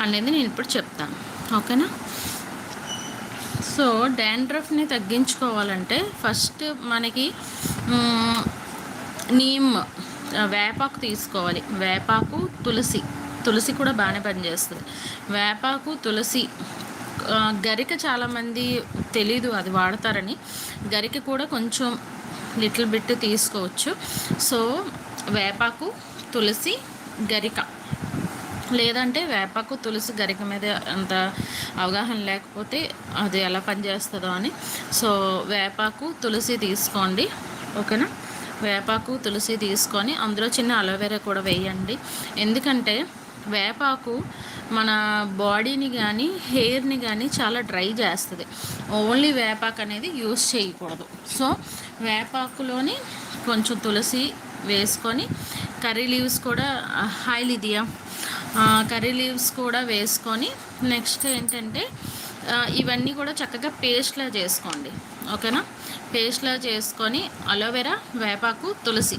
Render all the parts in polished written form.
అనేది నేను ఇప్పుడు చెప్తాను. ఓకేనా? సో డాండ్రఫ్ని తగ్గించుకోవాలంటే ఫస్ట్ మనకి నీమ్ వేపాకు తీసుకోవాలి. వేపాకు, తులసి కూడా బాగానే పనిచేస్తుంది. వేపాకు, తులసి, గరిక చాలామంది తెలీదు అది వాడతారని. గరిక కూడా కొంచెం లిటిల్ బిట్ తీసుకోవచ్చు. సో వేపాకు, తులసి, గరిక, లేదంటే వేపాకు, తులసి, గరిక మీద అంత అవగాహన లేకపోతే అది ఎలా పనిచేస్తుందో అని. సో వేపాకు, తులసి తీసుకోండి. ఓకేనా? వేపాకు, తులసి తీసుకొని అందులో చిన్న అలోవెరా కూడా వేయండి. ఎందుకంటే వేపాకు మన బాడీని కానీ హెయిర్ని కానీ చాలా డ్రై చేస్తుంది. ఓన్లీ వేపాకు అనేది యూస్ చేయకూడదు. సో వేపాకులోని కొంచెం తులసి వేసుకొని కర్రీ లీవ్స్ కూడా హైలిదియా కర్రీ లీవ్స్ కూడా వేసుకొని నెక్స్ట్ ఏంటంటే ఇవన్నీ కూడా చక్కగా పేస్ట్లా చేసుకోండి. ఓకేనా? పేస్ట్లా చేసుకొని అలోవెరా, వేపాకు, తులసి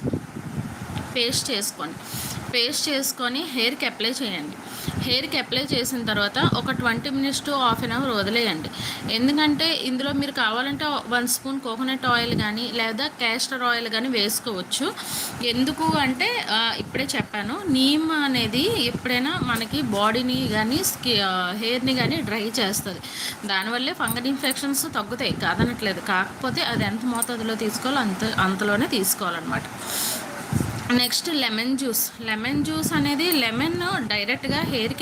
పేస్ట్ చేసుకొని హెయిర్కి అప్లై చేయండి. హెయిర్కి అప్లై చేసిన తర్వాత ఒక 20 minutes to half an hour వదిలేయండి. ఎందుకంటే ఇందులో మీరు కావాలంటే 1 స్పూన్ కోకోనట్ ఆయిల్ కానీ లేదా క్యాస్టర్ ఆయిల్ కానీ వేసుకోవచ్చు. ఎందుకు అంటే ఇప్పుడే చెప్పాను, నీమ్ అనేది ఎప్పుడైనా మనకి బాడీని కానీ హెయిర్ని కానీ డ్రై చేస్తుంది. దానివల్లే ఫంగల్ ఇన్ఫెక్షన్స్ తగ్గుతాయి, కాదనట్లేదు. కాకపోతే అది ఎంత మోతాదులో తీసుకోవాలో అంతలోనే తీసుకోవాలన్నమాట. నెక్స్ట్ లెమన్ జ్యూస్ అనేది లెమన్ డైరెక్ట్గా హెయిర్కి